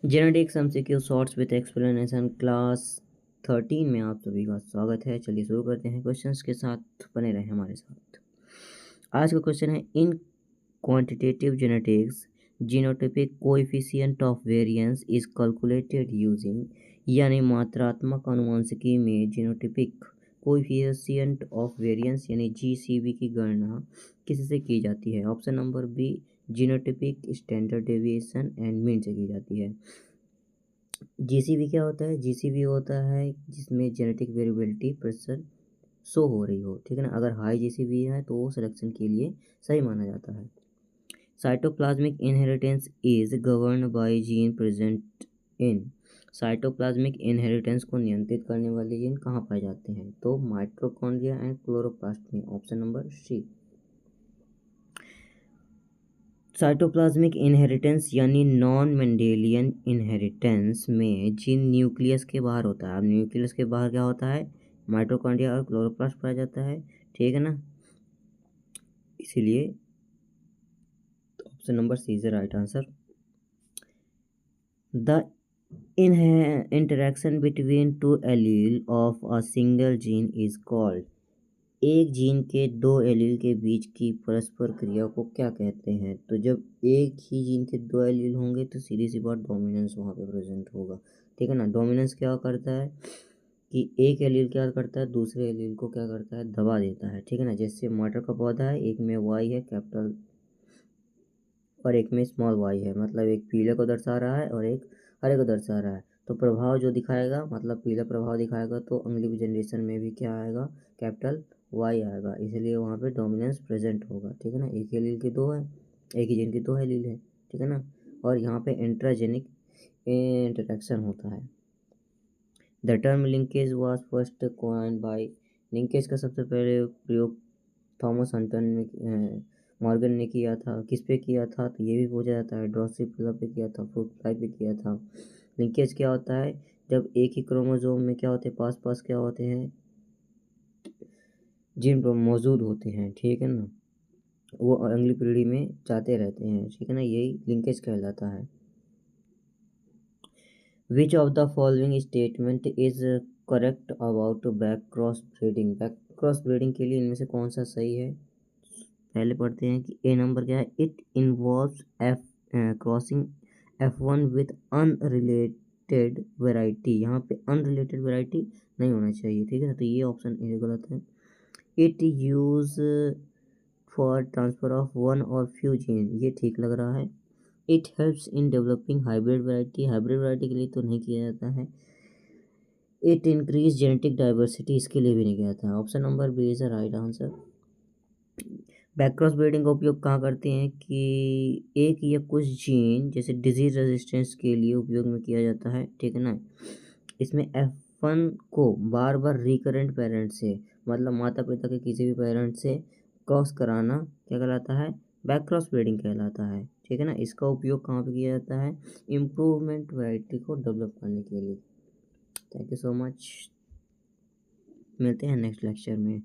Genetics MCQ shorts with explanation class 13 में आप सभी का स्वागत है। चलिए शुरू करते हैं क्वेश्चंस के साथ, बने रहें हमारे साथ। आज का क्वेश्चन है, in quantitative genetics genotypic coefficient of variance is calculated using, यानी मात्रात्मक आनुवंशिकी में जीनोटाइपिक कोएफिशिएंट ऑफ वेरिएंस यानी जीसीवी की गणना किससे की जाती है? Option number B, genotypic standard deviation and mean से की जाती है। जीसीवी क्या होता है? जीसीवी होता है जिसमें जेनेटिक वेरिएबिलिटी % शो हो रही हो, ठीक है ना। अगर हाई जीसीवी है तो वो सिलेक्शन के लिए सही माना जाता है। Cytoplasmic inheritance is govern by gene present in, cytoplasmic inheritance को नियंत्रित करने वाले जीन कहाँ पाए जाते हैं? तो माइटोकॉन्ड्रिया एंड क्लोरोप्लास्ट में, option number C. Cytoplasmic inheritance यानी नॉन मेंडेलियन इनहेरिटेंस में जीन न्यूक्लियस के बाहर होता है। अब न्यूक्लियस के बाहर क्या होता है? माइटोकॉन्ड्रिया और क्लोरोप्लास्ट पाया जाता है, ठीक है ना। इसीलिए option number C is the right answer. The interaction between two allele of a single gene is called, एक जीन के दो एलील के बीच की परस्पर क्रिया को क्या कहते हैं? तो जब एक ही जीन के दो एलील होंगे तो सीधी सी बात डोमिनेंस वहाँ पे प्रेजेंट होगा, ठीक है ना। डोमिनेंस क्या करता है कि एक एलील क्या करता है, दूसरे एलील को क्या करता है, दबा देता है, ठीक है ना। जैसे मटर का पौधा है, एक में वाई है कैपिटल और एक में स्मॉल वाई है, मतलब एक पीले को दर्शा रहा है और एक हरे को दर्शा रहा है। तो प्रभाव जो दिखाएगा, मतलब पीला प्रभाव दिखाएगा तो अगली जनरेशन में भी क्या आएगा, कैपिटल वाई आएगा, इसलिए वहाँ पे डोमिनेंस प्रेजेंट होगा, ठीक है ना। एक ही एलील के दो है, एक ही जीन के दो एलील है, ठीक है ना। और यहाँ पे इंट्राजेनिक इंटरेक्शन होता है। The term linkage was first coined bye, linkage का सबसे पहले प्रयोग थॉमस हंटन ने मॉर्गन ने किया था। किस पे किया था? तो ये भी पूछा जाता है। ड्रोसोफिला पे किया था, फ्रूट फ्लाई पे किया था। लिंकेज क्या होता है? जब एक ही क्रोमोसोम में क्या होते हैं, पास पास क्या होते हैं, जीन मौजूद होते हैं, ठीक है ना। वो अगली पीढ़ी में जाते रहते हैं, ठीक है ना, यही लिंकेज कहलाता है। Which of the following statement is correct about back cross breeding, back cross breeding के लिए इनमें से कौन सा सही है? पहले पढ़ते हैं कि ए नंबर क्या है, it involves F crossing F1 with unrelated variety. यहाँ पे अनरिलेटेड वेराइटी नहीं होना चाहिए, ठीक है ना, तो ये ऑप्शन ए गलत है। It use for transfer of one और फ्यू जीन, ये ठीक लग रहा है। It helps in developing hybrid variety, hybrid variety के लिए तो नहीं किया जाता है। इट इंक्रीज जेनेटिक डाइवर्सिटी, इसके लिए भी नहीं किया जाता है। Option number B is the right answer. Back cross breeding का उपयोग कहाँ करते हैं कि एक या कुछ जीन जैसे डिजीज रेजिस्टेंस के लिए उपयोग में किया जाता है, ठीक है ना। इसमें F1 को बार बार रिकरेंट पेरेंट से, मतलब माता पिता के किसी भी पेरेंट से क्रॉस कराना क्या कहलाता है? बैक क्रॉस ब्रीडिंग कहलाता है, ठीक है ना। इसका उपयोग कहाँ पे किया जाता है? इम्प्रूवमेंट वैरायटी को डेवलप करने के लिए। थैंक यू सो मच, मिलते हैं नेक्स्ट लेक्चर में।